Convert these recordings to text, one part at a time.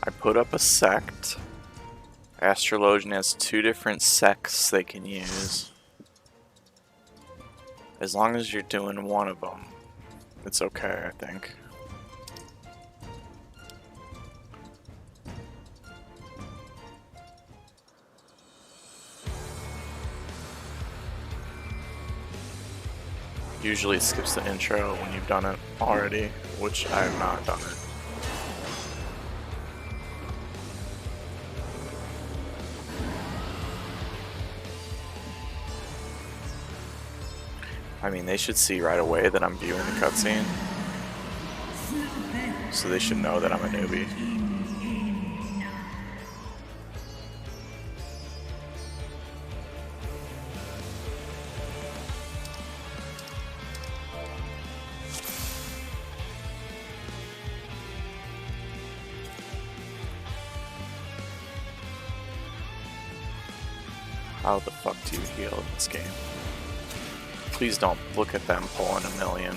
I put up a sect. Astrologian has 2 different sects they can use. As long as you're doing one of them, it's okay, I think. Usually it skips the intro when you've done it already, which I have not done it. I mean, they should see right away that I'm viewing the cutscene, so they should know that I'm a newbie. How the fuck do you heal in this game? Please don't look at them pulling a million.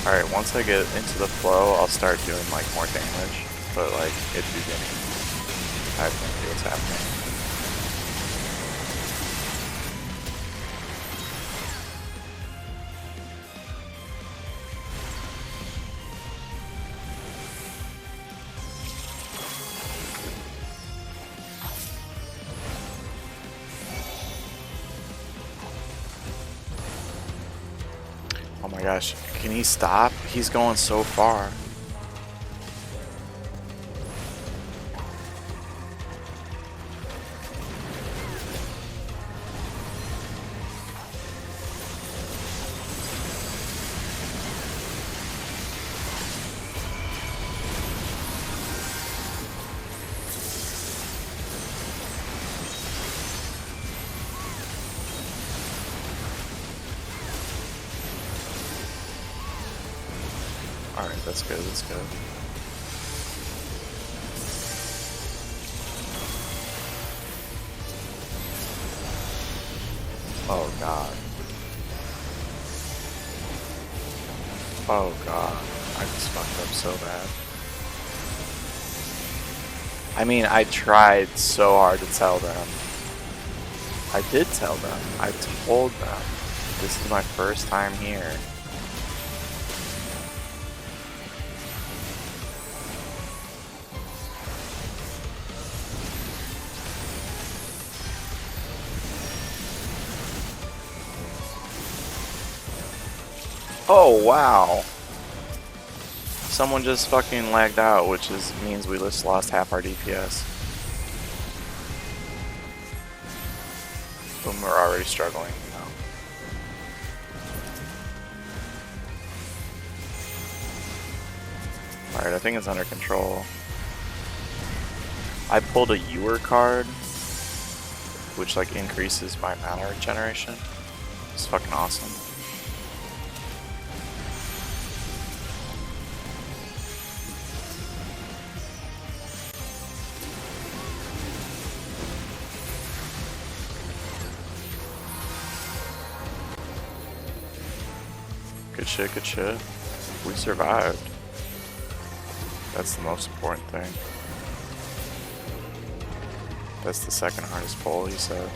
Alright, once I get into the flow, I'll start doing like more damage, but like at the beginning, I have no idea what's happening. Oh my gosh, can he stop? He's going so far. Alright, that's good, that's good. Oh god. Oh god. I just fucked up so bad. I mean, I tried so hard to tell them. I did tell them. I told them. This is my first time here. Oh wow! Someone just fucking lagged out, which means we just lost half our DPS. Boom, we're already struggling, you know. Alright, I think it's under control. I pulled a Ewer card, which like increases my mana regeneration. It's fucking awesome. Good shit, good shit. We survived. That's the most important thing. That's the second hardest pull, he said.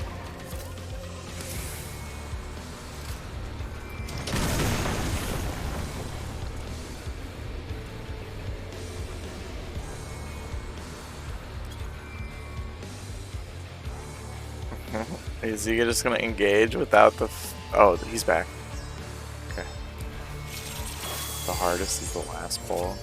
Is he just gonna engage without the... Oh, he's back. Okay. The hardest is the last pull.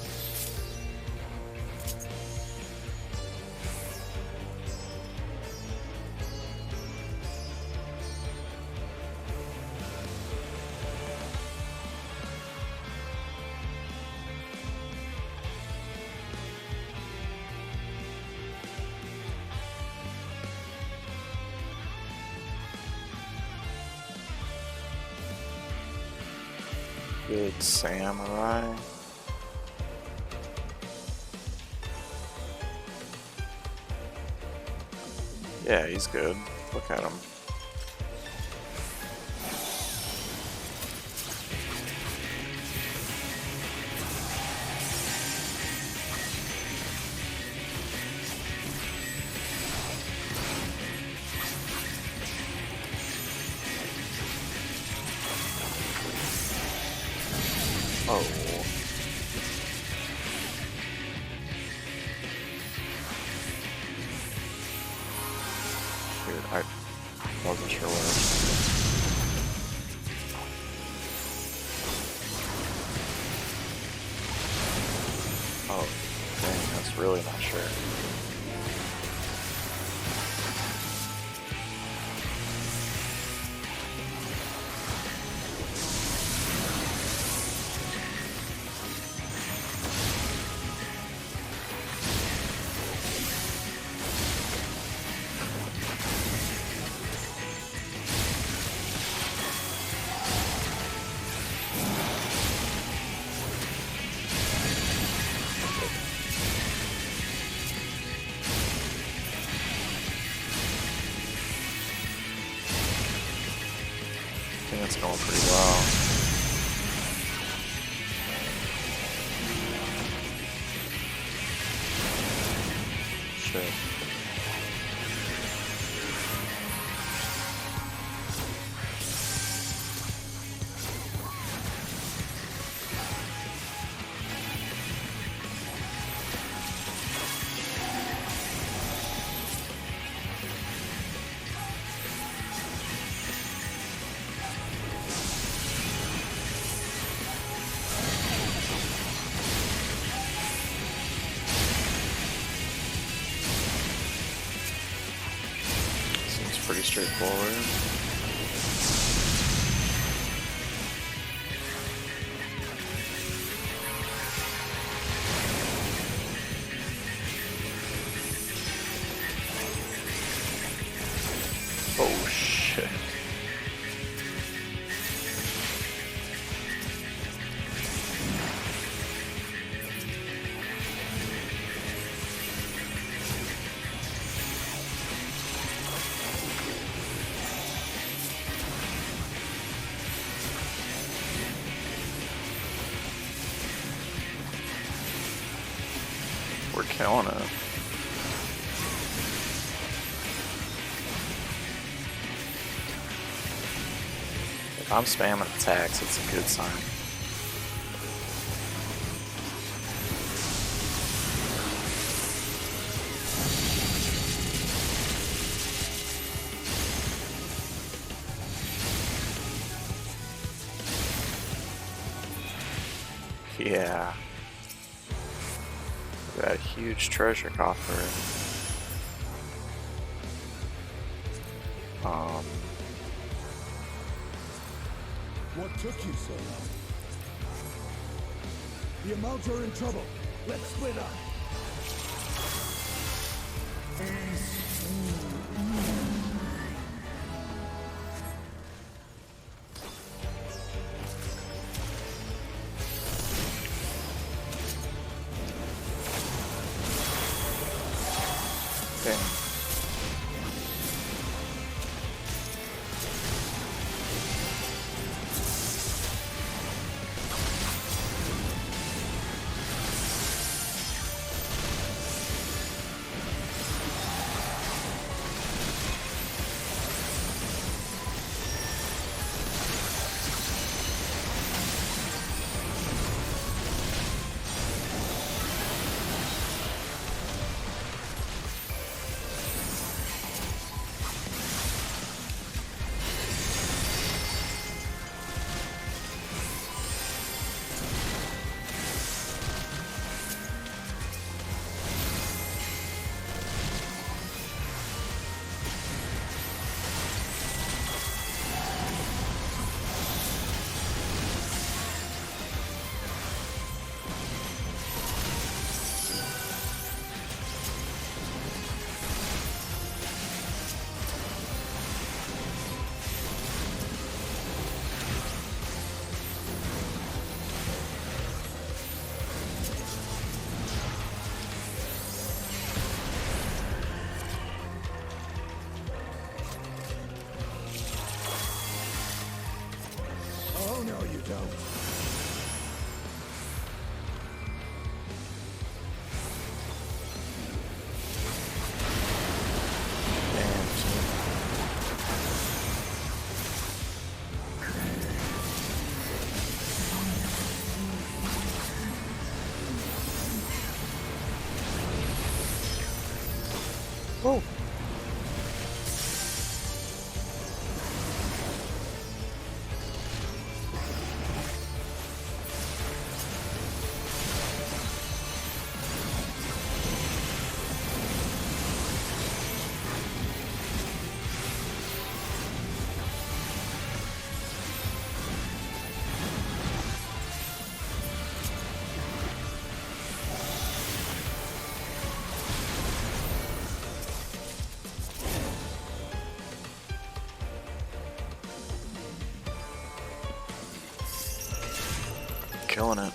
Good samurai. Yeah, he's good. Look at him. Oh. Dude, I wasn't sure where. Oh, dang, that's really not sure. I think it's going pretty well. Shit. Pretty straightforward. Oh shit. We're killing it. If I'm spamming attacks, it's a good sign. Yeah. That huge treasure coffer. What took you so long? The amounts are in trouble. Let's split up. Dang. it out. Oh. Killing it.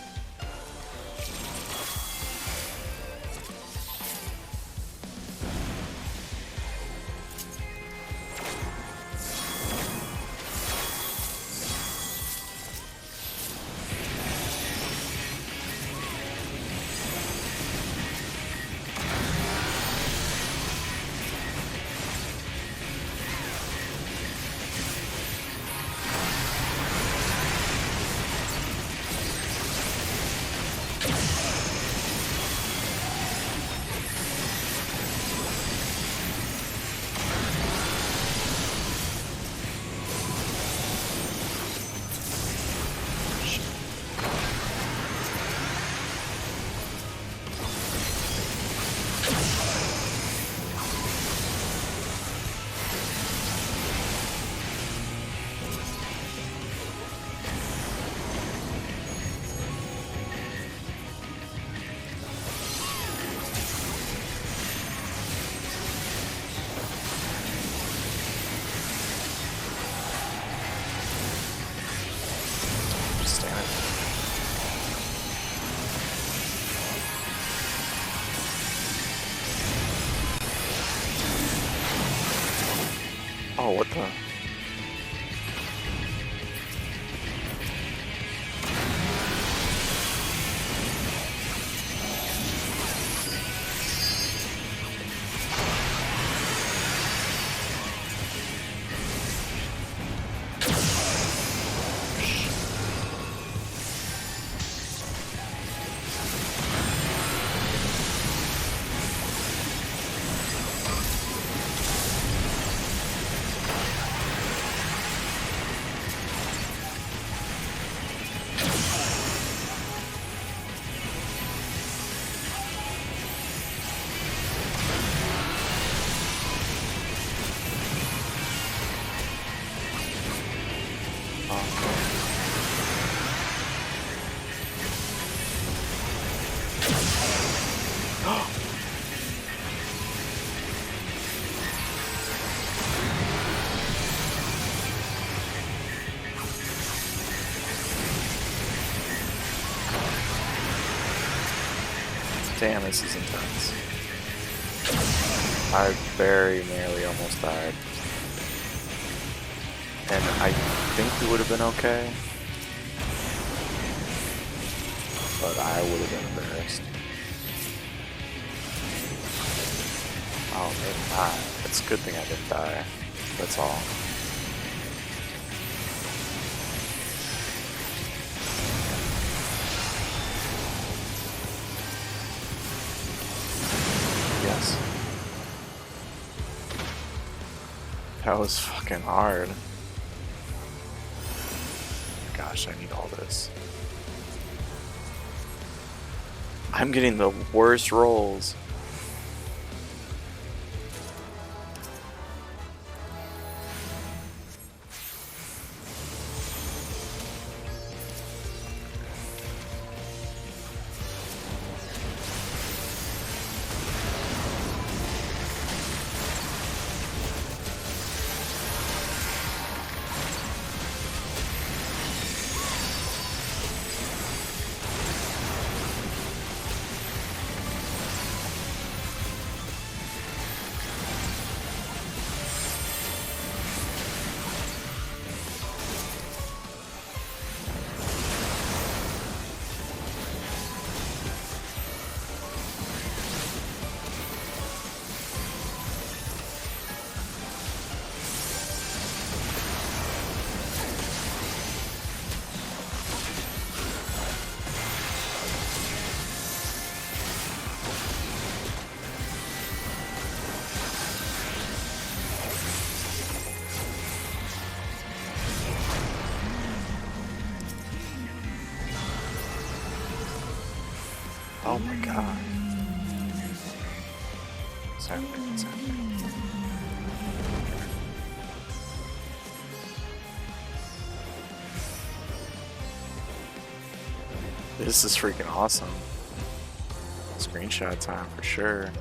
Oh, what the? Damn, this is intense. I very nearly almost died. And I think we would have been okay. But I would have been embarrassed. Oh, maybe not. It's a good thing I didn't die. That's all. Yes. That was fucking hard. Gosh, I need all this. I'm getting the worst rolls. Oh my god. What's happening? What's happening? This is freaking awesome. Screenshot time for sure.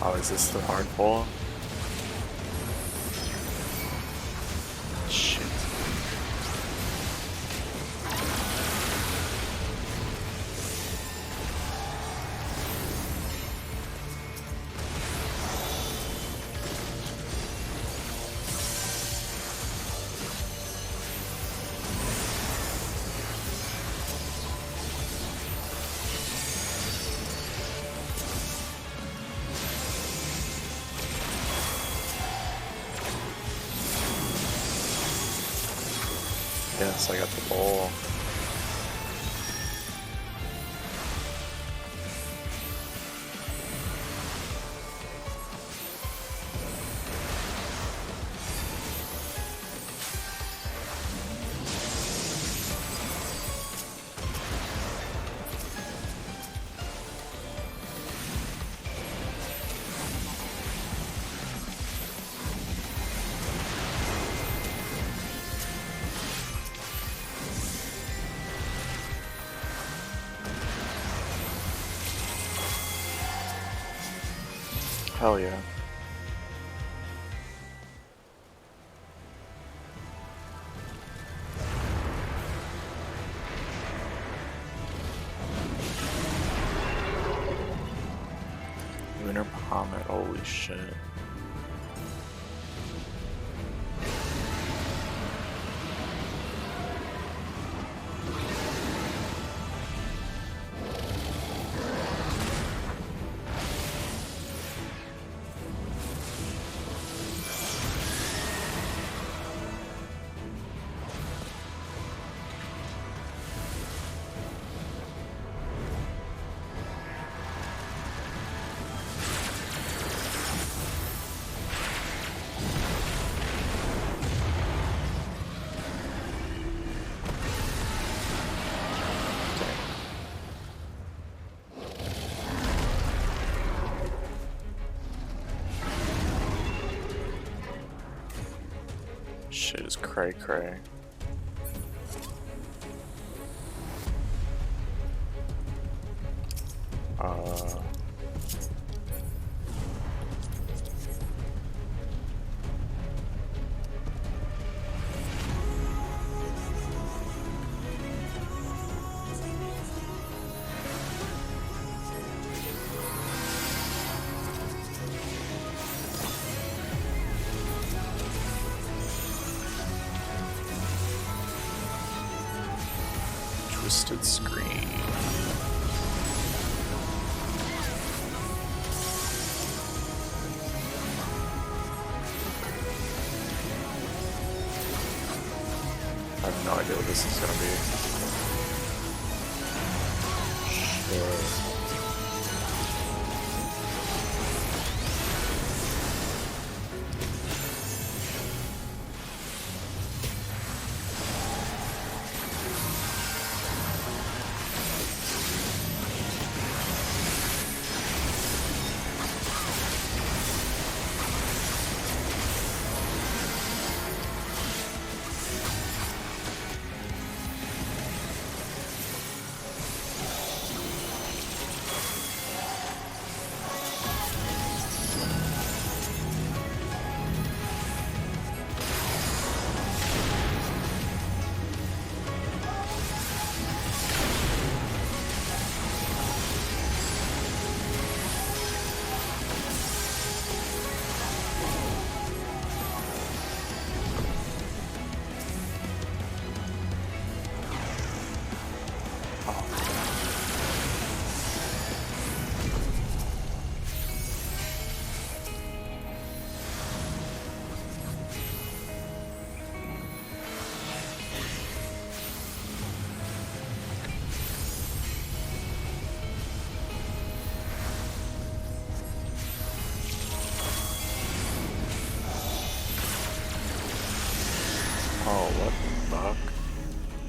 Oh, is this the hard pull? Shit. Yes, I got the bowl. Hell yeah. Lunar Bahamut, holy shit. Shit is cray cray. Twisted screen. I have no idea what this is gonna be. Shit.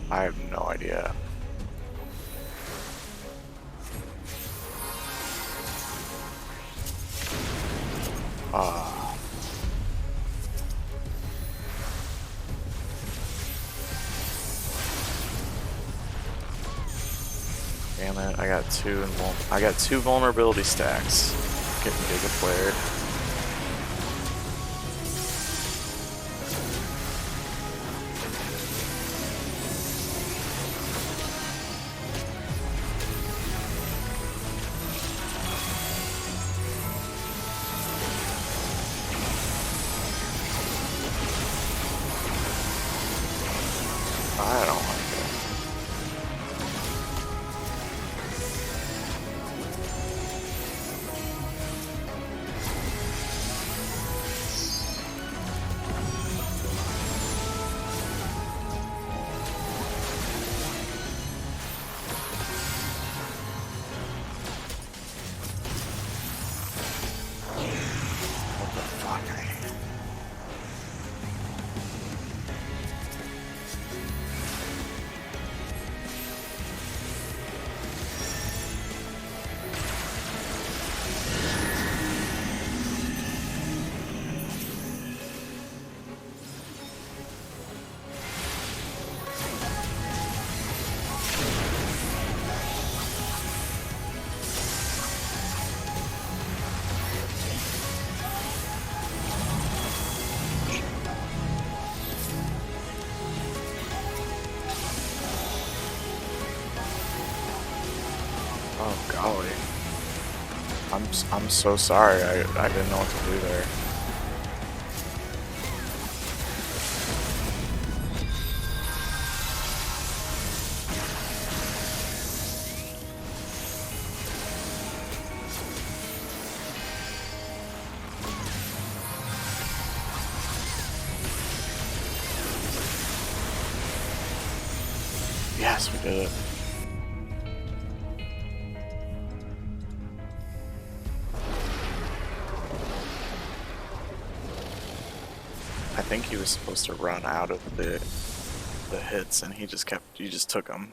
I have no idea. Damn it! I got two vulnerability stacks. Getting giga flared. I don't like it. What the fuck? I hate it. Oh golly. I'm so sorry. I didn't know what to do there. Yes, we did it. I think he was supposed to run out of the hits, and he just took them.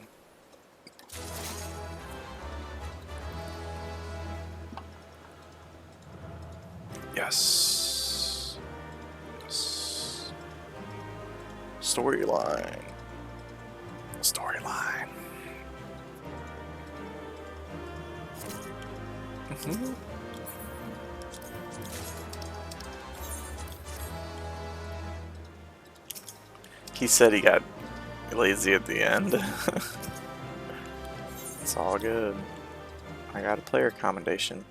Yes. Yes. Storyline. Storyline. He said he got lazy at the end. It's all good. I got a player commendation.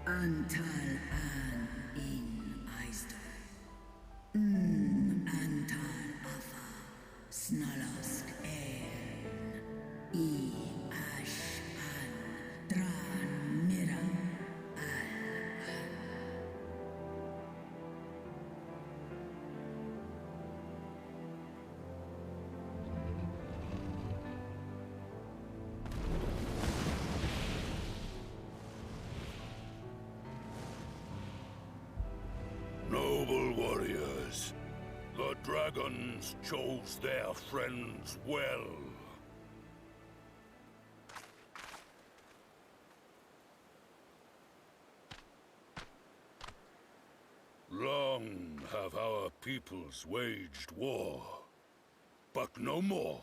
Antal an in Eisdo. Antal afa snalask I ash an dran mira Noble warriors, the dragons chose their friends well. Long have our peoples waged war, but no more.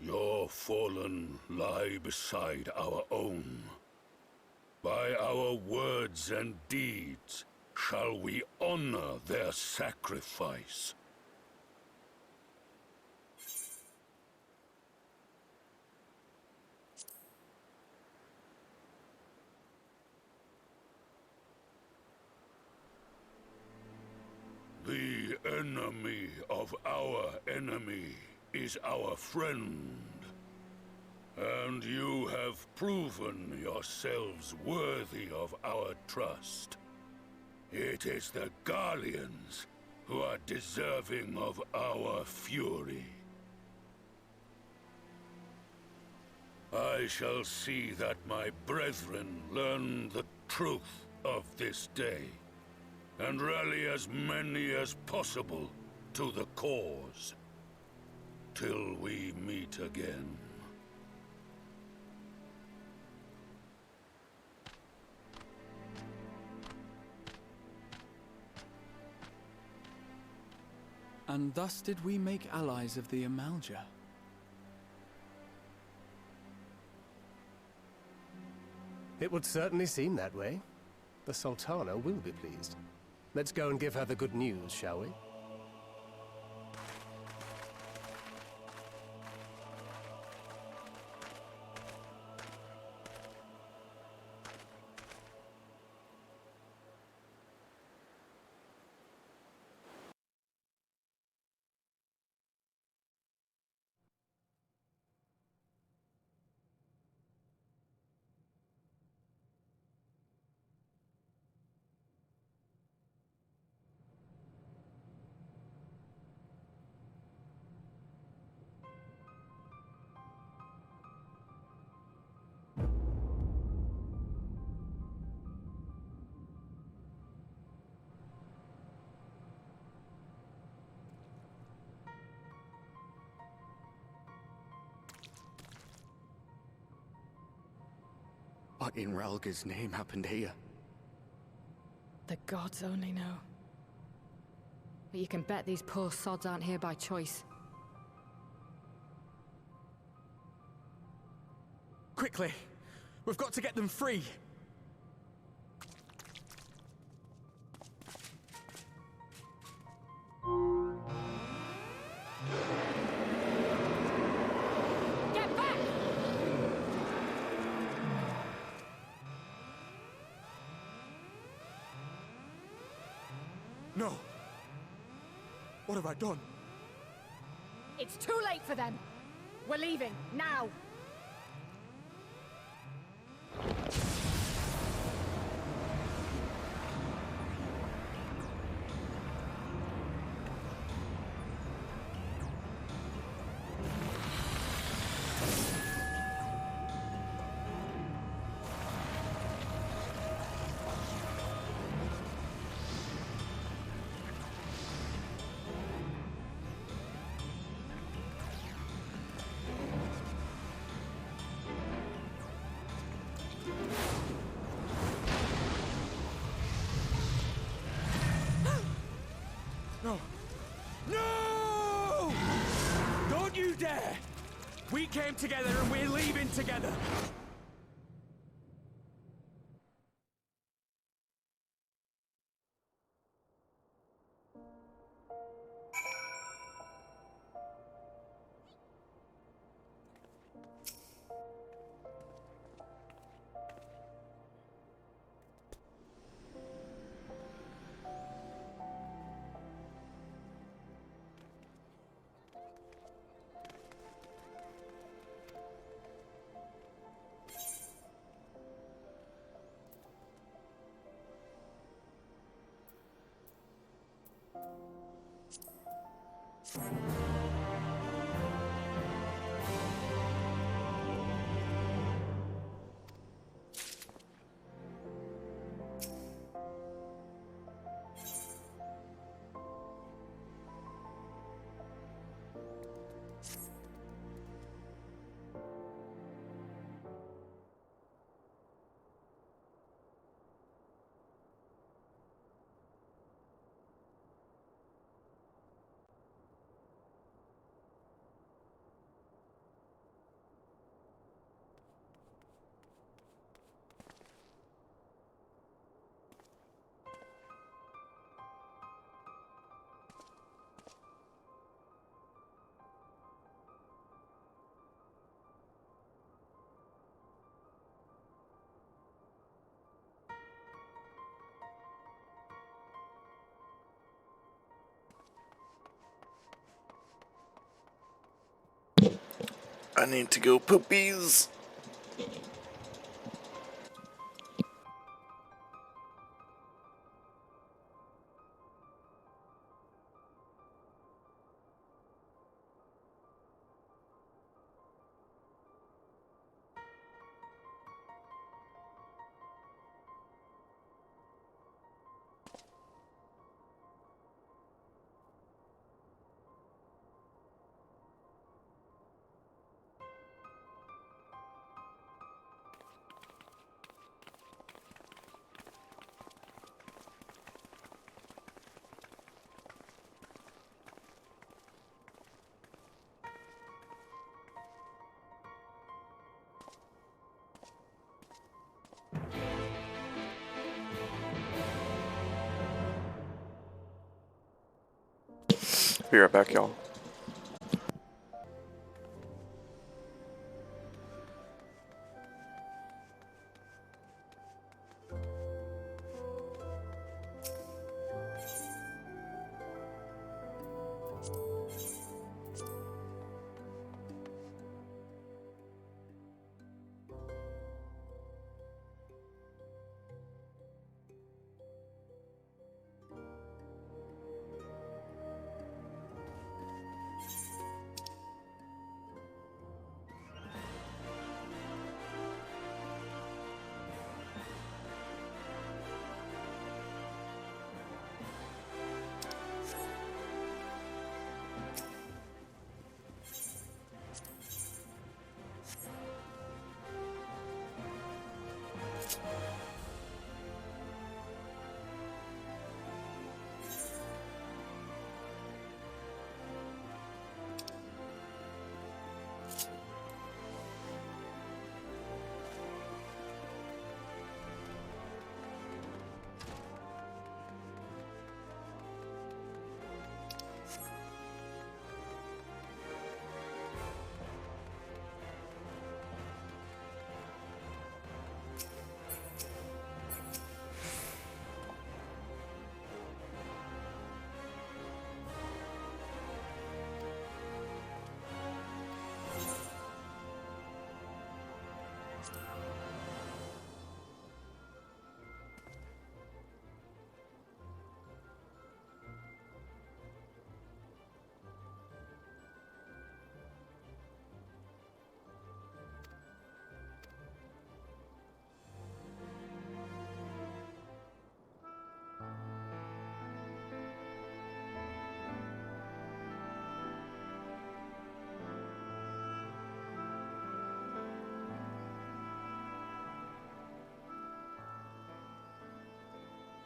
Your fallen lie beside our own. By our words and deeds shall we honor their sacrifice. The enemy of our enemy is our friend. And you have proven yourselves worthy of our trust. It is the Guardians who are deserving of our fury. I shall see that my brethren learn the truth of this day, and rally as many as possible to the cause, till we meet again. And thus did we make allies of the Amalja. It would certainly seem that way. The Sultana will be pleased. Let's go and give her the good news, shall we? What in Relga's name happened here? The gods only know. But you can bet these poor sods aren't here by choice. Quickly! We've got to get them free! Get back! No! What have I done? It's too late for them! We're leaving, now! No! No! Don't you dare! We came together and we're leaving together! I need to go poopies. Be right back, y'all.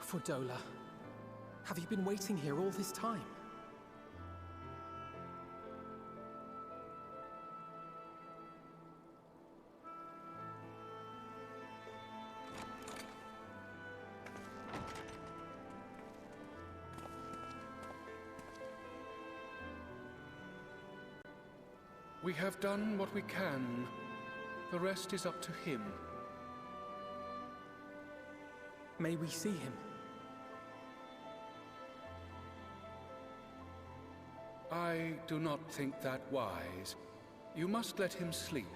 Fordola, have you been waiting here all this time? We have done what we can. The rest is up to him. May we see him? I do not think that wise. You must let him sleep.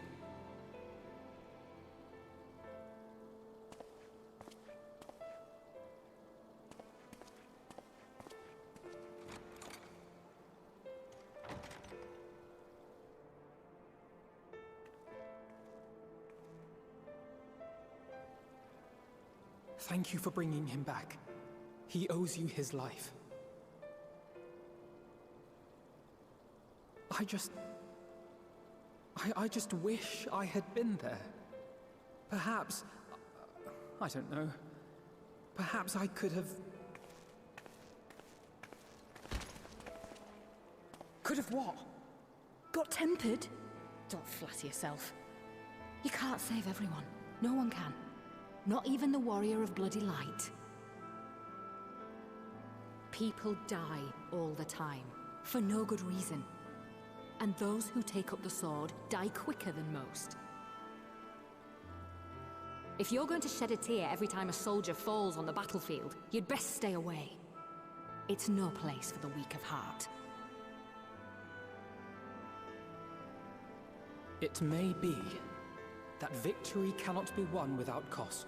Thank you for bringing him back. He owes you his life. I just wish I had been there. Perhaps, I don't know, perhaps I could have... Could have what? Got tempered? Don't flatter yourself. You can't save everyone. No one can. Not even the warrior of bloody light. People die all the time, for no good reason. And those who take up the sword die quicker than most. If you're going to shed a tear every time a soldier falls on the battlefield, you'd best stay away. It's no place for the weak of heart. It may be that victory cannot be won without cost.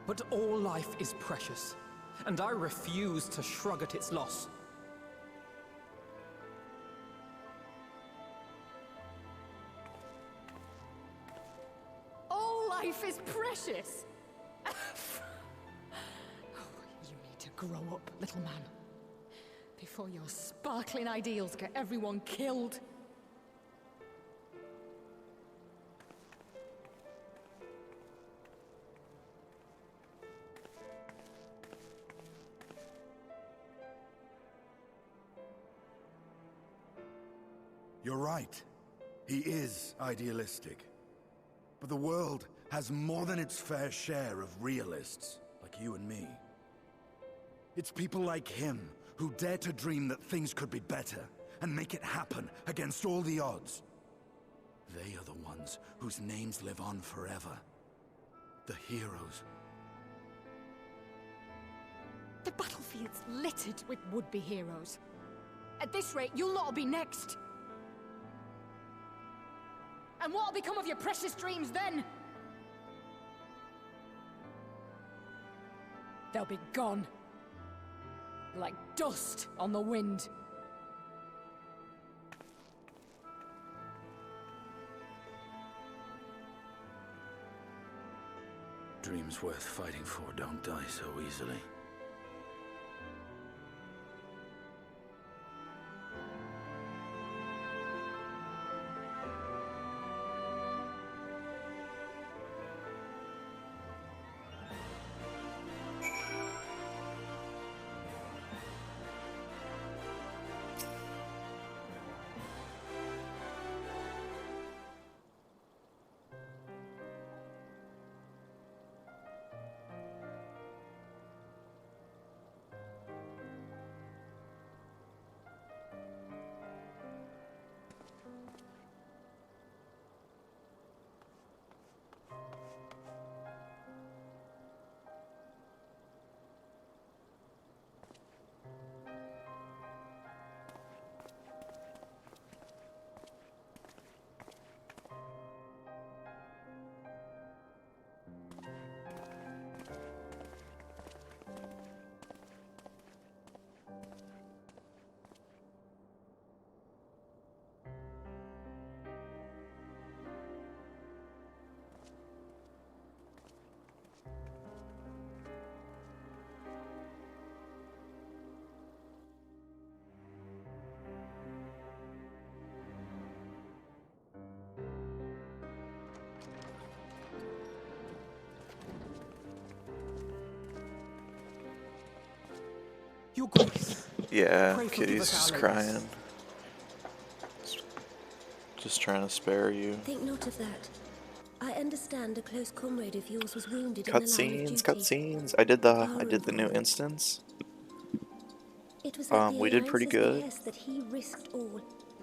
But all life is precious, and I refuse to shrug at its loss. All life is precious! Oh, you need to grow up, little man. Before your sparkling ideals get everyone killed. You're right. He is idealistic. But the world has more than its fair share of realists, like you and me. It's people like him who dare to dream that things could be better and make it happen against all the odds. They are the ones whose names live on forever. The heroes. The battlefield's littered with would-be heroes. At this rate, you'll not be next. And what'll become of your precious dreams then? They'll be gone. Like dust on the wind. Dreams worth fighting for don't die so easily. Your Grace. Yeah, Pray for Kitty's us, just our crying. ladies. Just trying to spare you. Think not of that. I understand a close comrade of yours was wounded in the line of Cutscenes, duty. cutscenes. I did the new instance. It was at the We did pretty Alliance's good. behest that he risked all,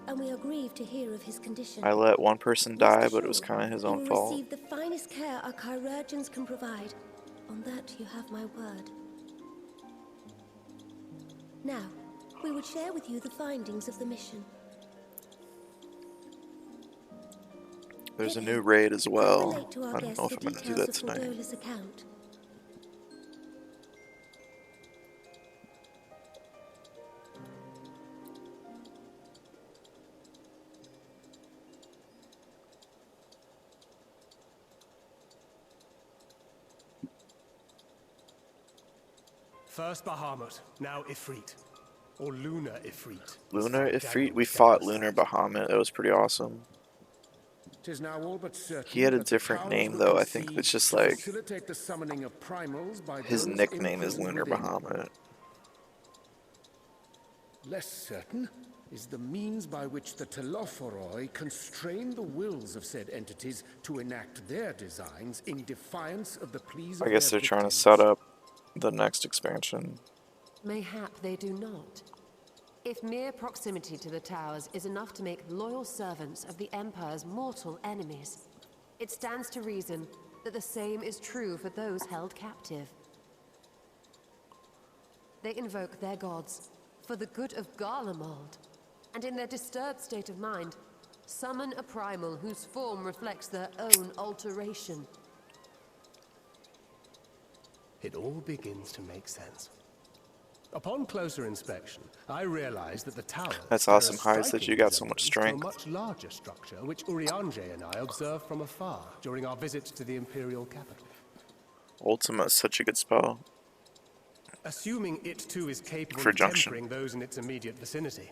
and we are grieved to hear of his condition. I let one person Rest die, but it was assured, kind of his he own will fault. receive the finest care our chirurgeons can provide. On that you have my word. Now, we would share with you the findings of the mission. There's a new raid as well. Relate to our I don't guests know the if I'm going to do details that of tonight. Fordola's account. First Bahamut, now Ifrit. Or Lunar Ifrit. Lunar Instead, Ifrit? Daniel We fought Deckard. Lunar Bahamut. That was pretty awesome. 'Tis now all but certain He had a that the different powers name, will though. I concede think it's just to like facilitate the summoning of primals by his those nickname is imprisoned Lunar within. Bahamut. Less certain is the means by which the Telophoroi constrain the wills of said entities to enact their designs in defiance of the pleas of I guess their they're trying to victims. set up the next expansion. Mayhap they do not. If mere proximity to the towers is enough to make loyal servants of the Empire's mortal enemies, it stands to reason that the same is true for those held captive. They invoke their gods for the good of Garlemald, and in their disturbed state of mind, Summon a primal whose form reflects their own alteration. It all begins to make sense. Upon closer inspection, I realized that the tower That's awesome, Heist, that you got so much to a strength. much larger structure which Urianger and I observed from afar during our visits to the Imperial capital. Ultima is such a good spell. Assuming it too is capable For of junction. tempering those in its immediate vicinity,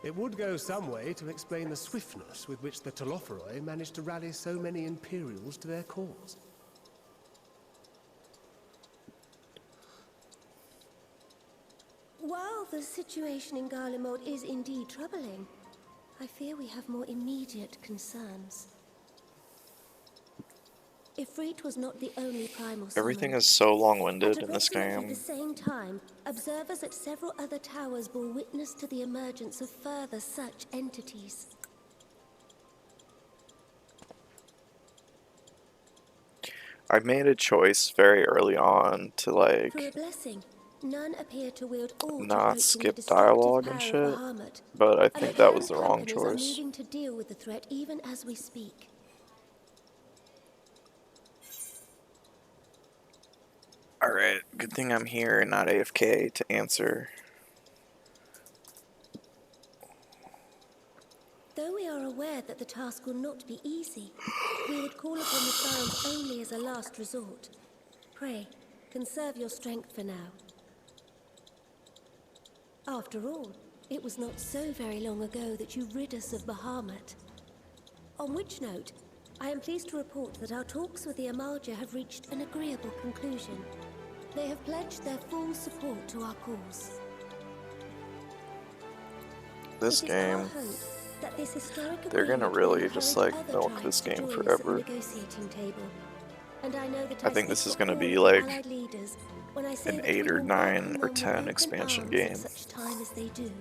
it would go some way to explain the swiftness with which the Telophoroi managed to rally so many Imperials to their cause. While the situation in Garlemald is indeed troubling, I fear we have more immediate concerns. Ifrit was not the only primal Everything summoned. is so long-winded At in this approximately game. the same time, observers at several other towers bore witness to the emergence of further such entities. I made a choice very early on to like Through a blessing, none appear to wield aught not approaching the skip destructive dialogue and power shit, of Bahamut. but I And think the that was Baron the wrong companies are choice. moving to deal with the threat even as we speak. Alright, good thing I'm here and not AFK to answer. Though we are aware that the task will not be easy, we would call upon the Scions only as a last resort. Pray, conserve your strength for now. After all, it was not so very long ago that you rid us of Bahamut. On which note, I am pleased to report that our talks with the Amalja have reached an agreeable conclusion. They have pledged their full support to our cause. This It is our game, hope that this historic they're gonna agreement will really just encourage like other milk tribes this to game join us at the forever. negotiating table. And I know that I think this speak is for gonna all be the like allied leaders when I say an that 8 we or will 9 welcome or them with 10 open expansion arms game. at such time as they do.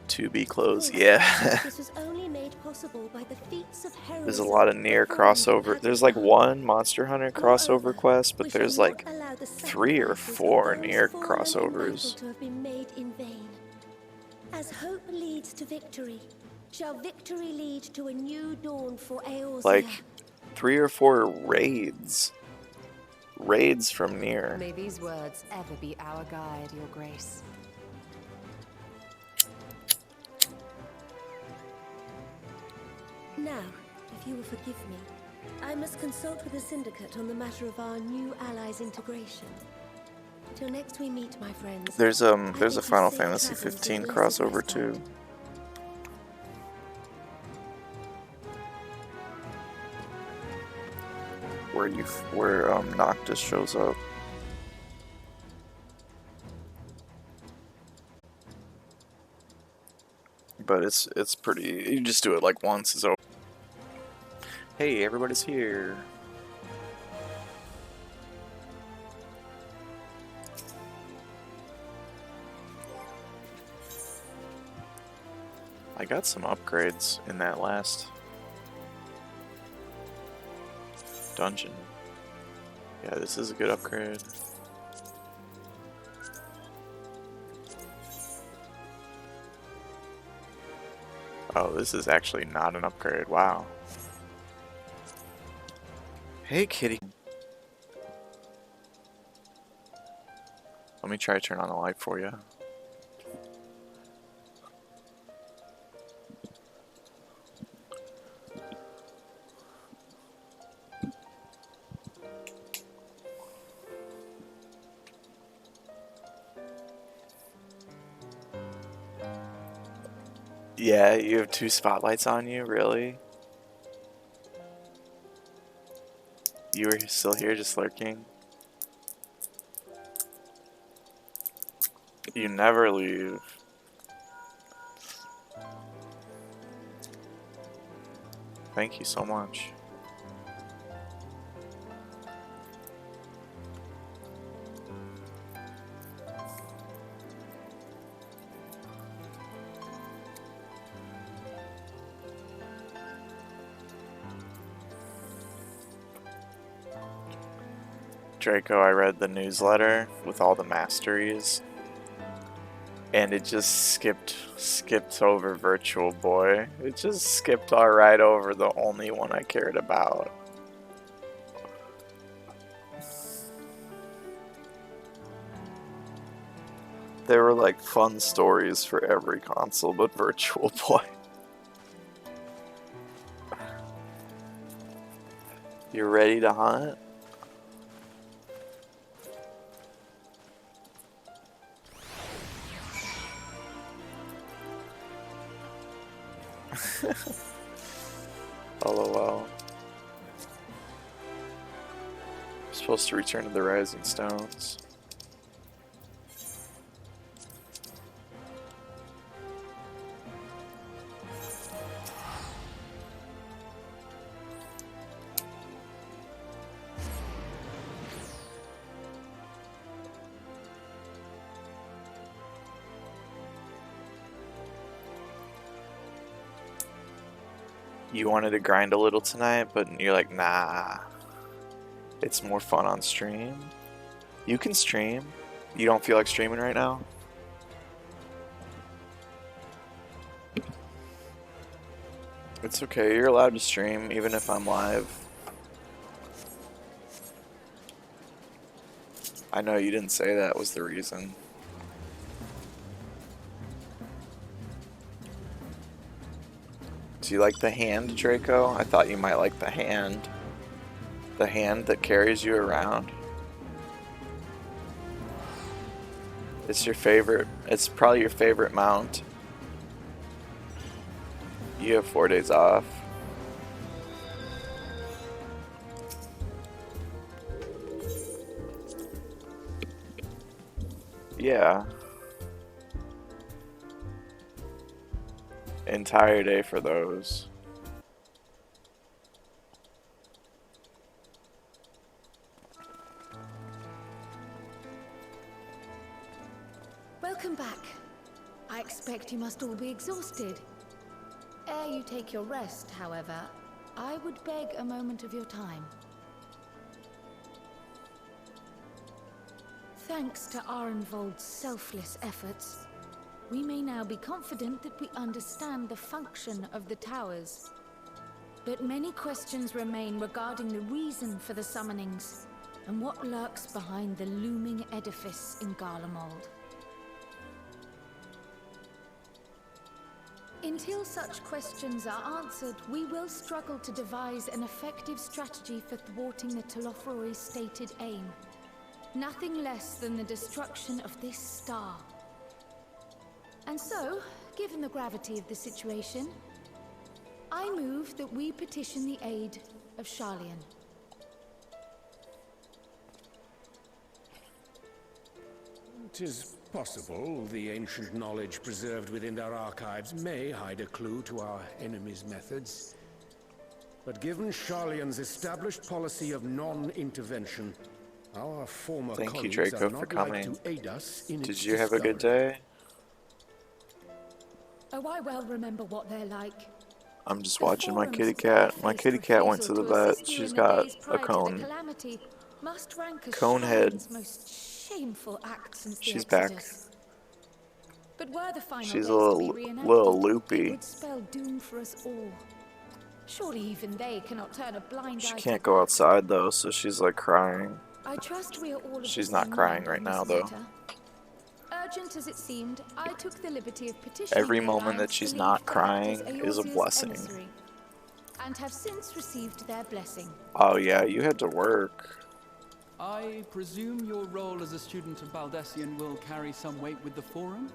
To be Of closed, course, yeah. this was only made possible by the feats of heroism There's a lot of near performed crossover. by There's like Paglth'an. one Monster Hunter crossover Moreover, quest, we but shall there's not like allow the 3 or sacrifices of 4 those near fallen in battle crossovers. to have been made in vain. As hope leads to victory, shall victory lead to a new dawn for Eorzea. Like 3 or 4 raids. Raids from near. May these words ever be our guide, Your Grace. Now, if you will forgive me, I must consult with the Syndicate on the matter of our new allies' integration. Until next we meet, my friends. There's I a bid you Final safe Fantasy travels 15 and blessed crossover respite. too. Where Noctis shows up. But it's pretty, you just do it like once, it's over. Hey, everybody's here. I got some upgrades in that last dungeon. Yeah, this is a good upgrade. Oh, this is actually not an upgrade. Wow. Hey, kitty. Let me try to turn on the light for you. Yeah, you have 2 spotlights on you, really? You were still here just lurking? You never leave. Thank you so much. Draco, I read the newsletter with all the masteries. And it just skipped over Virtual Boy. It just skipped all right over the only one I cared about. There were like fun stories for every console but Virtual Boy. You ready to hunt? LOL. I'm supposed to return to the Rising Stones. You wanted to grind a little tonight, but you're like, nah. It's more fun on stream. You can stream. You don't feel like streaming right now? It's okay, you're allowed to stream even if I'm live. I know you didn't say that was the reason. Do you like the hand, Draco? I thought you might like the hand. The hand that carries you around. It's your favorite. It's probably your favorite mount. You have 4 days off. Yeah. Entire day for those. Welcome back. I expect you must all be exhausted. Ere you take your rest, however, I would beg a moment of your time. Thanks to Arenvold's selfless efforts, we may now be confident that we understand the function of the towers. But many questions remain regarding the reason for the summonings, and what lurks behind the looming edifice in Garlemald. Until such questions are answered, we will struggle to devise an effective strategy for thwarting the Telophoroi's stated aim. Nothing less than the destruction of this star. And so, given the gravity of the situation, I move that we petition the aid of Sharlayan. It is possible the ancient knowledge preserved within our archives may hide a clue to our enemy's methods. But given Sharlayan's established policy of non-intervention, our former Thank you, colleagues Draco, are for not coming. like to aid us in Did its you have a good discovery. day? Oh, I well remember what they're like. I'm just The watching my forums kitty that cat. they My faced kitty cat went to refusal the to vet. assist you She's in the got days a prior to the cone. calamity must rank as Cone head. Sharlayan's most shameful act since the She's back. Exodus. But were the final She's days a to be little reenacted, it loopy. would spell doom for us all. Surely even they cannot turn a blind She eye can't to go that. outside though, so she's like crying. I trust we are all of She's the not same crying mind right on now, this though. matter. Urgent as it seemed, I took the liberty of petitioning Every the moment that Alliance she's to not leave to act crying as is a Eorzea's blessing. emissary, and have since received their blessing. Oh yeah, you had to work. I presume your role as a student of Baldesion will carry some weight with the Forum?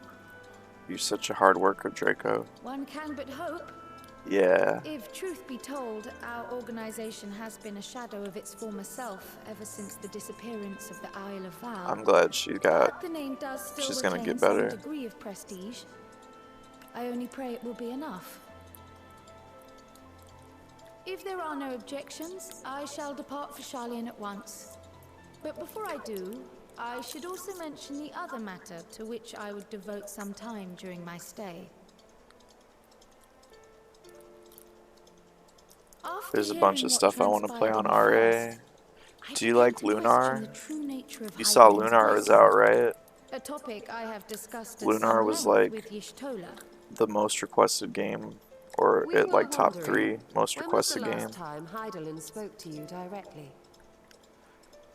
You're such a hard worker, Draco. One can but hope. Yeah. If truth be told, our organization has been a shadow of its former self ever since the disappearance of the Isle of Val. I'm glad she's got. But the name does still She's gonna retain get better. some degree of prestige. I only pray it will be enough. If there are no objections, I shall depart for Sharlayan at once. But before I do, I should also mention the other matter to which I would devote some time during my stay. After There's a bunch hearing of what stuff I want to play transpired on in the RA. forest, I Do you began like to question Lunar? the true nature of You saw Hydaelyn's Lunar was blessing. out, right? A topic I have discussed at Lunar some was length like with Y'shtola. the most requested game, or We it were like top wondering, 3 most when was the requested last game. time Hydaelyn spoke to you directly?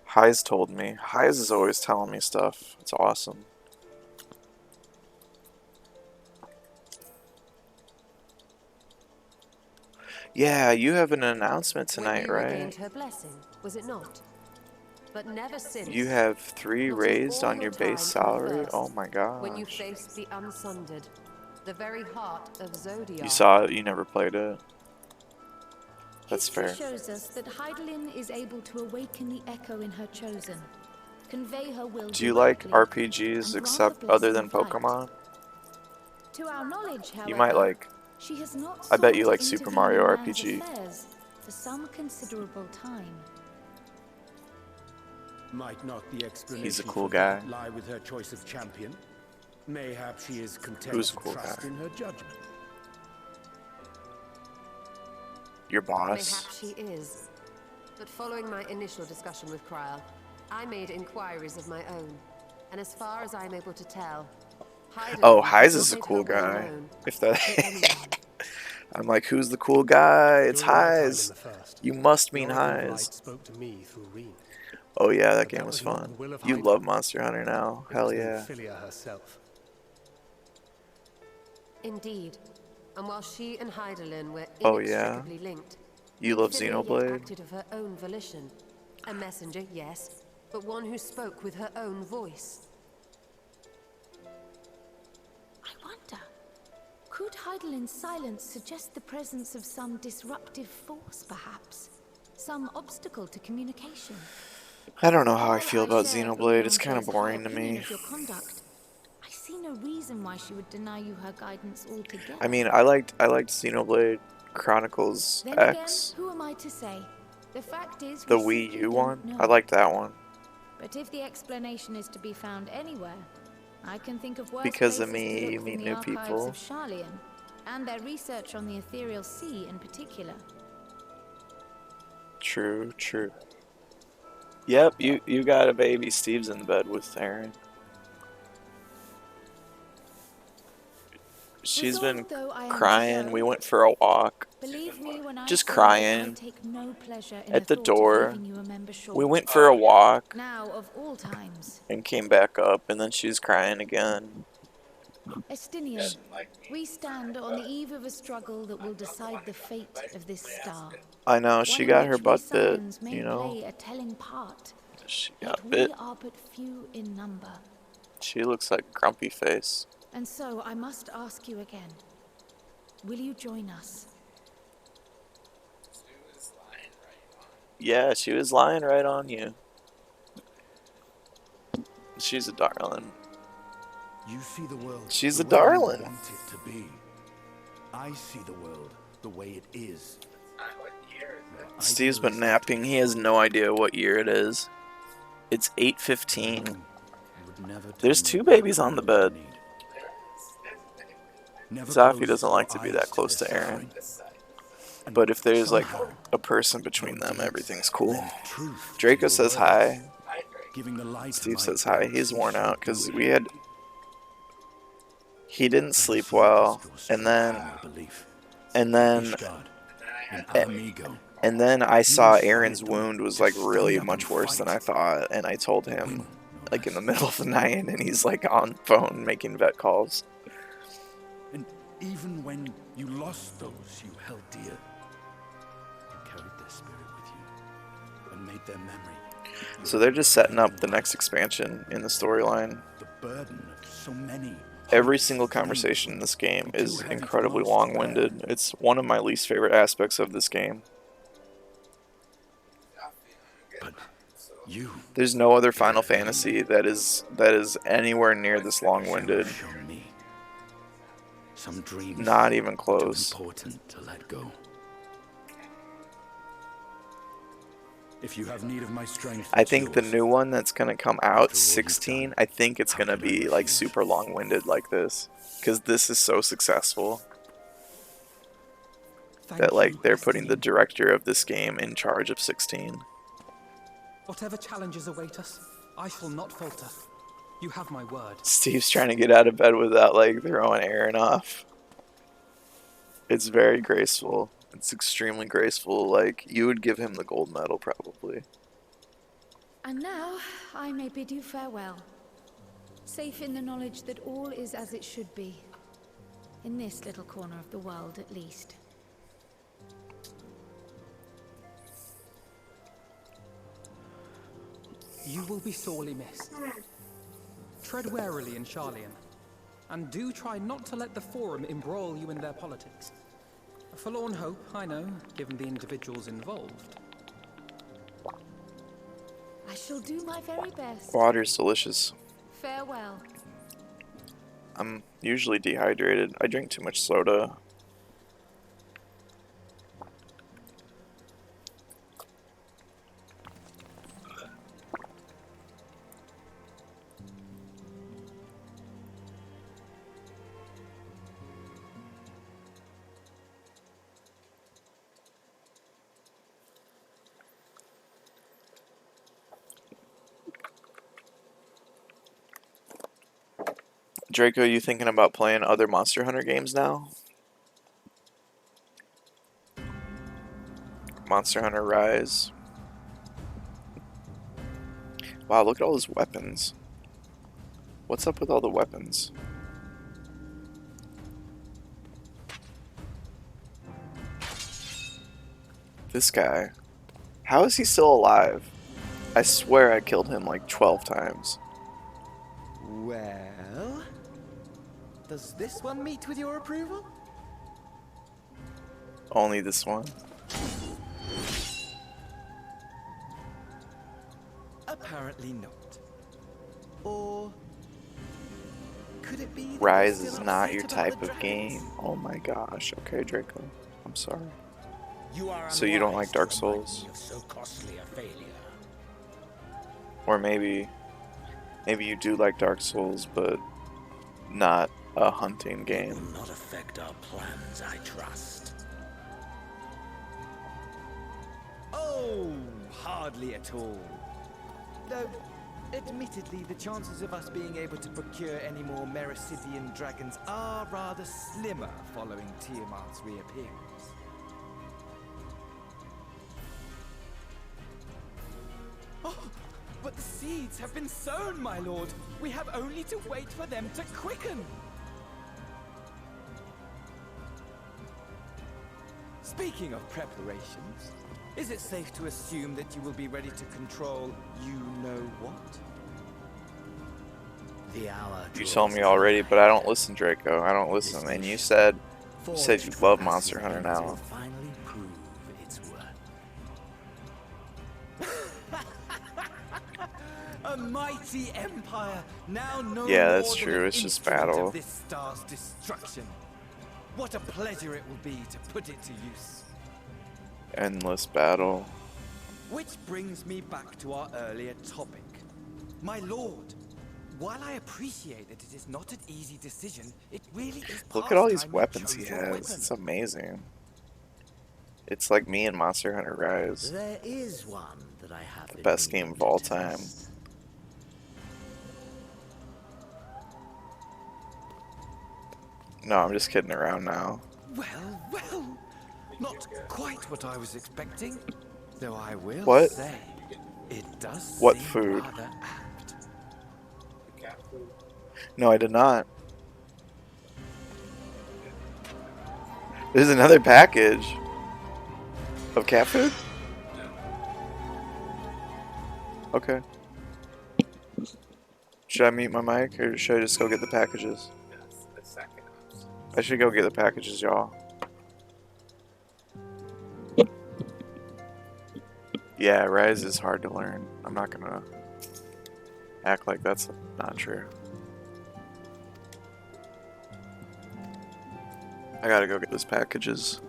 Highs told me. Highs is always telling me stuff. It's awesome. Yeah, you have an announcement tonight, when you right? regained her blessing, was it not? But never since. You have 3 Not in raised all on your your base time from the salary? first, Oh my when you gosh. faced the Unsundered, the very heart of Zodiac. You saw it, you never played it. That's History fair. shows us that Hydaelyn is able to awaken the echo in her chosen, convey her will Do you like directly, RPGs and except grant the other blessing than of light. Pokemon? To our knowledge, however, You might like. she has not I bet sought you to like Super intervene Mario in man's RPG. affairs for some considerable time. Might not the explanation cool for that guy. lie with her choice of champion? Mayhap she is content Who's a to cool trust guy? in her judgment. Your boss? Mayhap she is. But following my initial discussion with Kryl, I made inquiries of my own. And as far as I'm able to tell, Hydaelyn Oh, has Highs is a made cool her will guy. known If that. to anyone. I'm like, who's the cool guy? It's During my time in Highs. the first, You must the mean Oracle of Highs. Light spoke to me through Reen. Oh yeah, that But game that was was not fun. the will of You Hydaelyn. love Monster Hunter now. It Hell was yeah. Nymphilia herself. Indeed. And while she and Hydaelyn were Oh, yeah? inextricably linked, You love Nymphilia yet Xenoblade? acted of her own volition. A messenger, yes, but one who spoke with her own voice. I wonder, could Hydaelyn's silence suggest the presence of some disruptive force, perhaps? Some obstacle to communication? I don't know how I While feel about share Xenoblade. It's Ulion's kind of high boring to opinion me. of your conduct, I see no reason why she would deny you her guidance altogether. I mean, I liked Xenoblade Chronicles Then X, again, who am I to say? The fact is, the we Wii simply U don't one. know. I liked that one. But if the explanation is to be found anywhere, I can think of worse Because of places to me, look you than meet the new archives people. of Sharlayan, and their research on the ethereal sea in particular. True, true. Yep, you got a baby. Steve's in bed with Aaron. She's been Resolved though I am to crying. go, We went for a walk. believe me when I Just say that crying I take no pleasure in at the thought of door. leaving you a member short. We went for a walk Now of all times. and came back up, and then she's crying again. Estinian, we stand on the eve of a struggle that will decide the fate of this star. I know, she One in got her which we butt bit, Scions may you know. play a telling part. She Yet got we bit. are but few in number. She looks like Grumpy Face. And so I must ask you again. Will you join us? Yeah, she was lying right on you. She's a darling. You see the world. She's the a way you darling. want it to be. I see the world the way it is. Steve's been napping. He has no idea what year it is. It's 8:15. There's 2 babies on the bed. Zafi doesn't like to be that close to Aaron. But if there's like a person between them, everything's cool. Draco says hi. Steve says hi. He's worn out because he didn't sleep well, and then I saw Aaron's wound was like really much worse than I thought, and I told him like in the middle of the night, and he's like on phone making vet calls. And even when you lost those you held dear, you carried their spirit with you and made their memory. So they're just setting up the next expansion in the storyline. The burden of so many. Every single conversation in this game is incredibly long-winded. It's one of my least favorite aspects of this game. But you. There's no other Final Fantasy that is anywhere near this long-winded. Some dreams Not even close. too important to let go. If you have need of my strength, I think the new one that's gonna come out, 16, I think it's gonna be like super long-winded like this, because this is so successful that like they're putting the director of this game in charge of 16. Whatever challenges await us, I shall not falter. You have my word. Steve's trying to get out of bed without like throwing Aaron off. It's very graceful. It's extremely graceful. Like, you would give him the gold medal probably. And now I may bid you farewell. Safe in the knowledge that all is as it should be. In this little corner of the world, at least. You will be sorely missed. Tread warily in Charlian, and do try not to let the Forum embroil you in their politics. A forlorn hope, I know, given the individuals involved. I shall do my very best. Water's delicious. Farewell. I'm usually dehydrated. I drink too much soda. Draco, you thinking about playing other Monster Hunter games now? Monster Hunter Rise. Wow, look at all those weapons. What's up with all the weapons? This guy. How is he still alive? I swear I killed him like 12 times. Well, does this one meet with your approval? Only this one. Apparently not. Or could it be that Rise you're is still not upset your about type the of dragons? game. Oh my gosh. Okay, Draco. I'm sorry. You are So you don't like unwise Dark to remind Souls? me of so costly a failure. Or maybe you do like Dark Souls, but not a hunting It game. will not affect our plans, I trust. Oh, hardly at all. Though, admittedly, the chances of us being able to procure any more Mericidian dragons are rather slimmer following Tiamat's reappearance. Oh, but the seeds have been sown, my lord. We have only to wait for them to quicken. Speaking of preparations, is it safe to assume that you will be ready to control you-know-what? The hour You told me already, but I don't listen, Draco. I don't listen. And you said you love Monster Hunter now. Finally prove its worth. A mighty empire, now no Yeah, more that's than true. an It's just instrument battle. of this star's destruction. What a pleasure it will be to put it to use. Endless battle. Which brings me back to our earlier topic. My lord, while I appreciate that it is not an easy decision, it really is Look at all these past time you weapons chose he your has. weapon. It's amazing. It's like me and Monster Hunter Rise. There is one that I have The best game of all time. No, I'm just kidding around now. Well, well, not quite what I was expecting, though I will What? say, it does What seem food? rather apt. No, I did not. There's another package of cat food? Okay. Should I mute my mic, or should I just go get the packages? I should go get the packages, y'all. Yeah, Rise is hard to learn. I'm not gonna act like that's not true. I gotta go get those packages.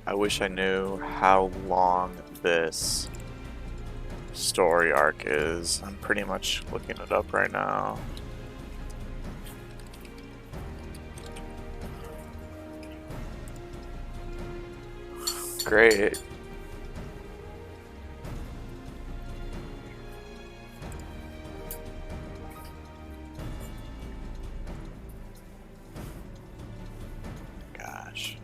I wish I knew how long this story arc is. I'm pretty much looking it up right now. Great. Gosh.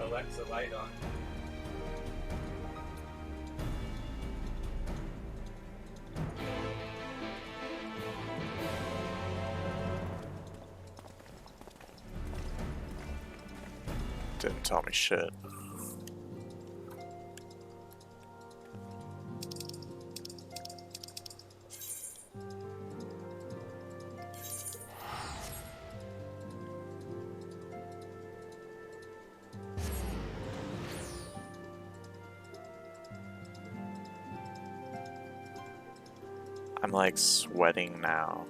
Alexa, light on. Didn't tell me shit. I'm like sweating now.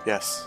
Yes.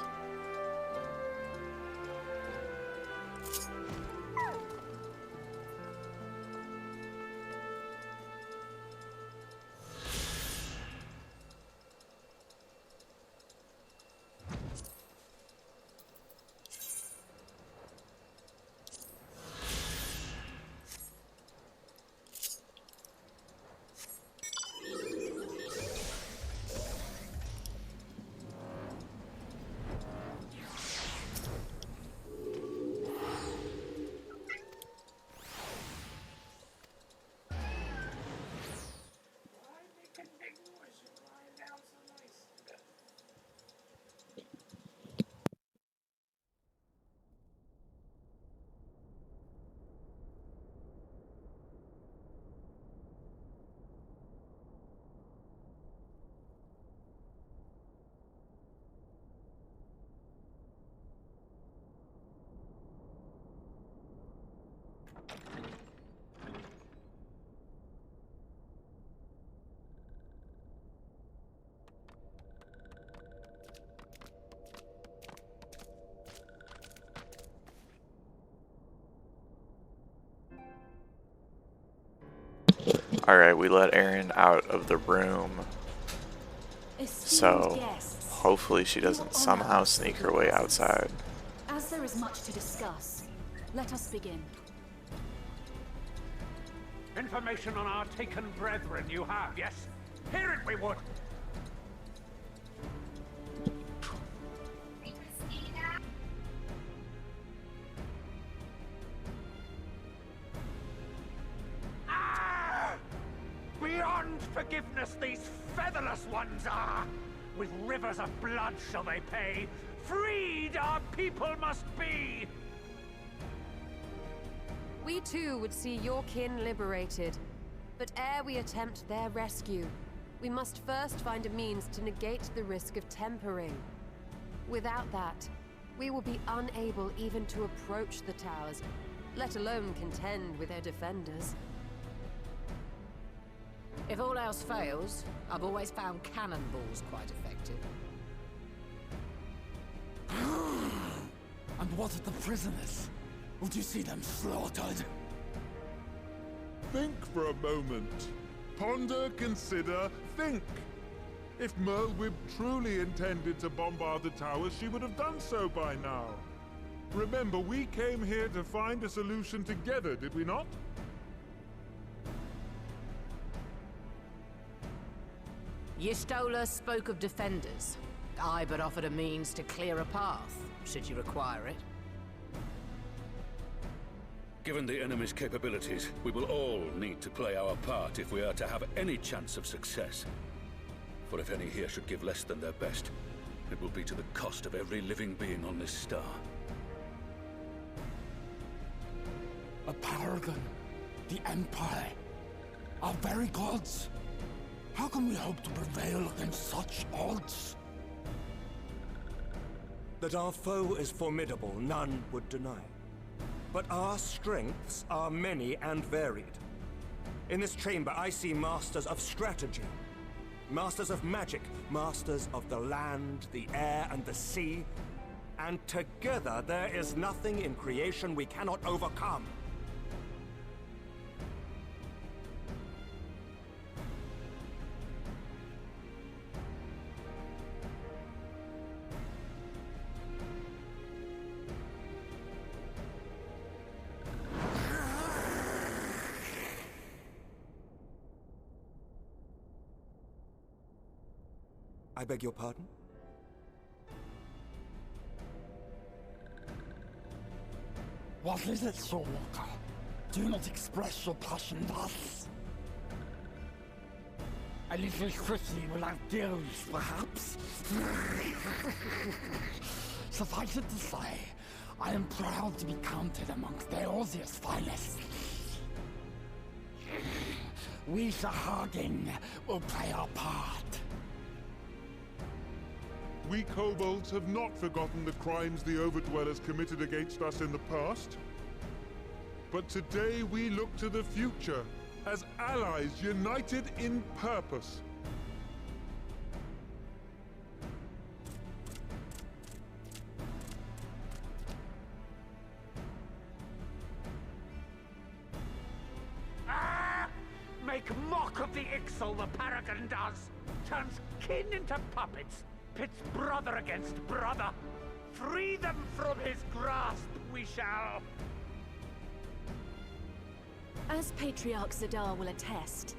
Alright, we let Erin out of the room, so hopefully she doesn't somehow sneak her way outside. As there is much to discuss, let us begin. Information on our taken brethren you have, yes? Hear it we would! Beyond forgiveness these featherless ones are! With rivers of blood shall they pay. Freed our people must be! We too would see your kin liberated. But ere we attempt their rescue, we must first find a means to negate the risk of tempering. Without that, we will be unable even to approach the towers, let alone contend with their defenders. If all else fails, I've always found cannonballs quite effective. And what of the prisoners? Would you see them slaughtered? Think for a moment. Ponder, consider, think. If Merlwyb truly intended to bombard the towers, she would have done so by now. Remember, we came here to find a solution together, did we not? Y'shtola spoke of defenders. I but offered a means to clear a path, should you require it. Given the enemy's capabilities, we will all need to play our part if we are to have any chance of success. For if any here should give less than their best, it will be to the cost of every living being on this star. A Paglth'an, the Empire, our very gods. How can we hope to prevail against such odds? That our foe is formidable, none would deny. But our strengths are many and varied. In this chamber, I see masters of strategy, masters of magic, masters of the land, the air, and the sea. And together, there is nothing in creation we cannot overcome. I beg your pardon? What is it, Soulwalker? Do not express your passion thus. A little quickly will outdeals, perhaps. Suffice it to say, I am proud to be counted amongst Eorzea's finest. We Sahagin will play our part. We kobolds have not forgotten the crimes the Overdwellers committed against us in the past. But today we look to the future, as allies united in purpose. Make mock of the Ixal the Paragon does! Turns kin into puppets! Pits brother against brother! Free them from his grasp, we shall! As Patriarch Zadar will attest,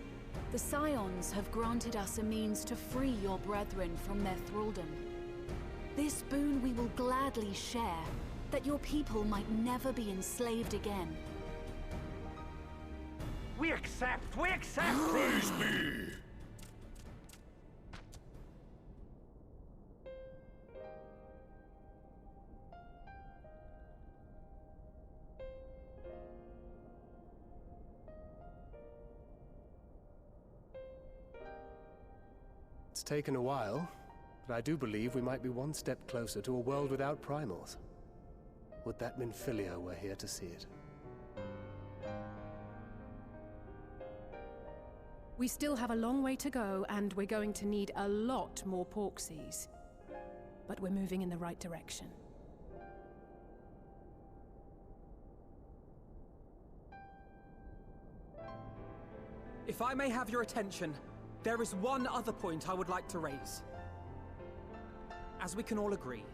the Scions have granted us a means to free your brethren from their thraldom. This boon we will gladly share, that your people might never be enslaved again. We accept! We accept! Praise me! It's taken a while, but I do believe we might be one step closer to a world without primals. Would that Minfilia were here to see it. We still have a long way to go, and we're going to need a lot more Porksies. But we're moving in the right direction. If I may have your attention, there is one other point I would like to raise. As we can all agree,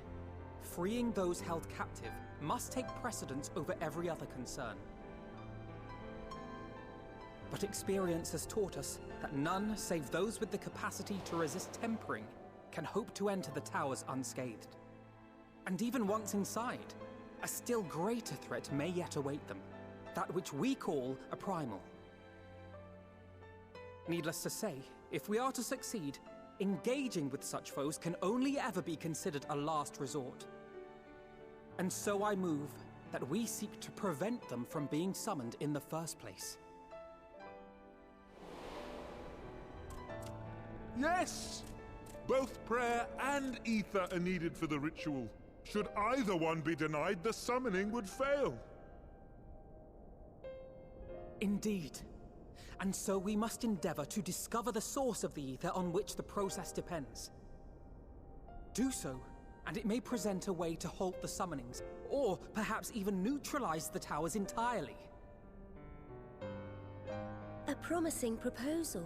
freeing those held captive must take precedence over every other concern. But experience has taught us that none save those with the capacity to resist tempering can hope to enter the towers unscathed. And even once inside, a still greater threat may yet await them, that which we call a primal. Needless to say, if we are to succeed, engaging with such foes can only ever be considered a last resort. And so I move that we seek to prevent them from being summoned in the first place. Yes! Both prayer and ether are needed for the ritual. Should either one be denied, the summoning would fail. Indeed. and so we must endeavor to discover the source of the ether on which the process depends. Do so, and it may present a way to halt the summonings, or perhaps even neutralize the towers entirely. A promising proposal.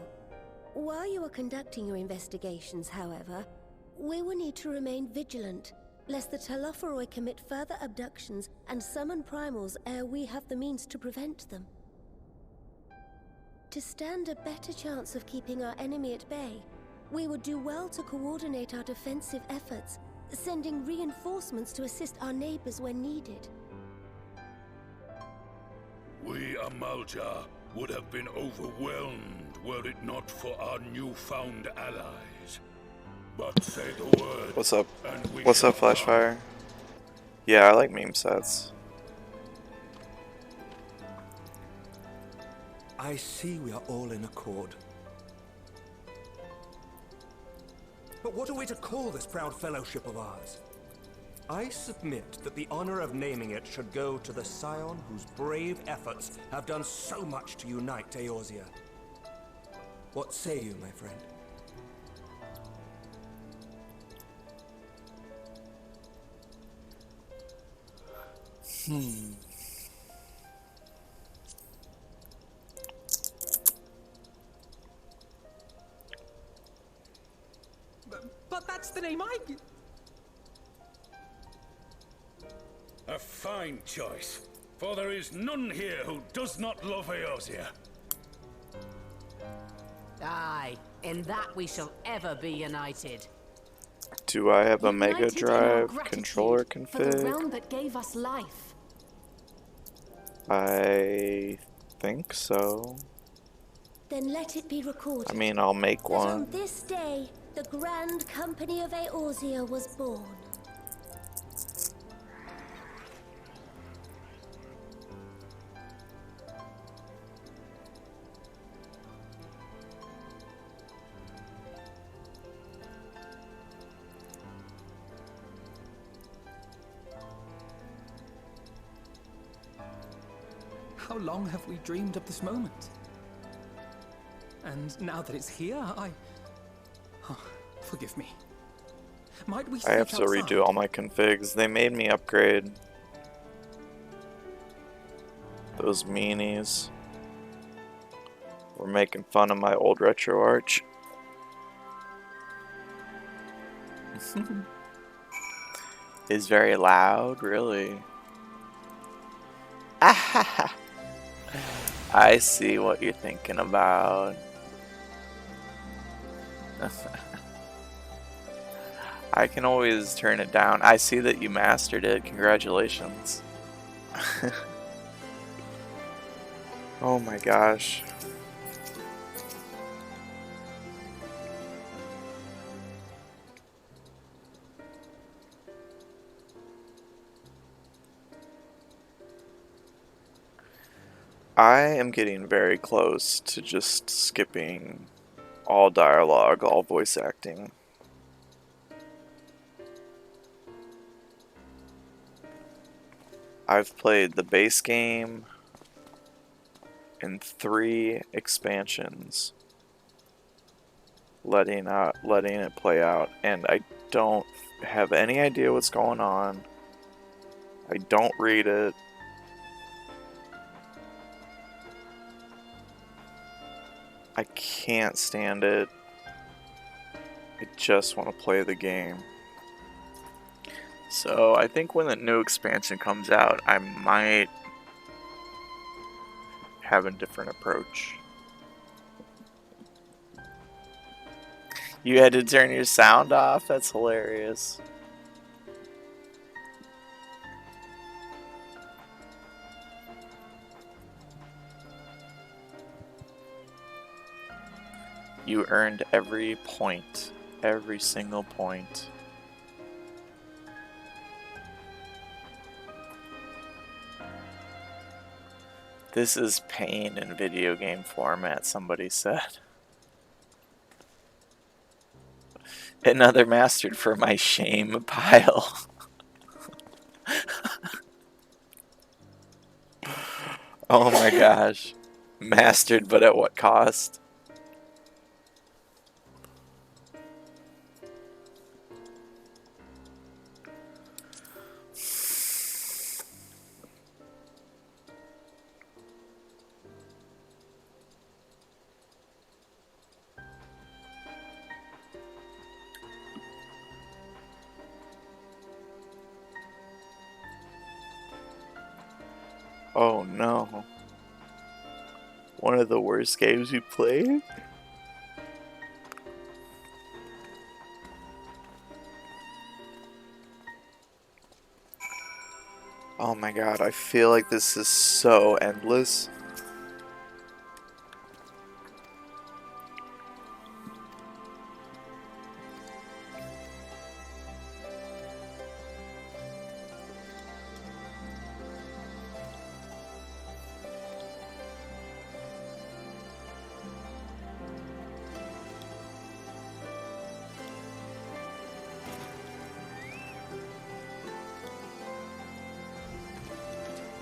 While you are conducting your investigations, however, we will need to remain vigilant, lest the Telophoroi commit further abductions and summon primals ere we have the means to prevent them. To stand a better chance of keeping our enemy at bay, we would do well to coordinate our defensive efforts, sending reinforcements to assist our neighbors when needed. We Amalja would have been overwhelmed were it not for our newfound allies. But say the word. What's up? What's up, Flashfire? Yeah, I like meme sets. I see we are all in accord. But what are we to call this proud fellowship of ours? I submit that the honor of naming it should go to the scion whose brave efforts have done so much to unite Eorzea. What say you, my friend? But that's the name I... A fine choice, for there is none here who does not love Eorzea. Aye, in that we shall ever be united. Do I have a United Mega in our Drive gratitude controller for the config? realm that gave us life. I think so. Then let it be recorded. I mean, I'll make that one. on this day, the Grand Company of Eorzea was born. How long have we dreamed of this moment? And now that it's here, oh, forgive me. Might we I have to sneak outside? redo all my configs. They made me upgrade those meanies. We're making fun of my old retro arch. Is very loud, really. I see what you're thinking about. I can always turn it down. I see that you mastered it. Congratulations. Oh my gosh. I am getting very close to just skipping all dialogue, all voice acting. I've played the base game in 3 expansions, letting it play out, and I don't have any idea what's going on. I don't read it. I can't stand it. I just want to play the game. So I think when the new expansion comes out, I might have a different approach. You had to turn your sound off? That's hilarious. You earned every point. Every single point. This is pain in video game format, somebody said. Another mastered for my shame pile. Oh my gosh. Mastered, but at what cost? Oh no. One of the worst games you played? Oh my god, I feel like this is so endless.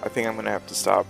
I think I'm gonna have to stop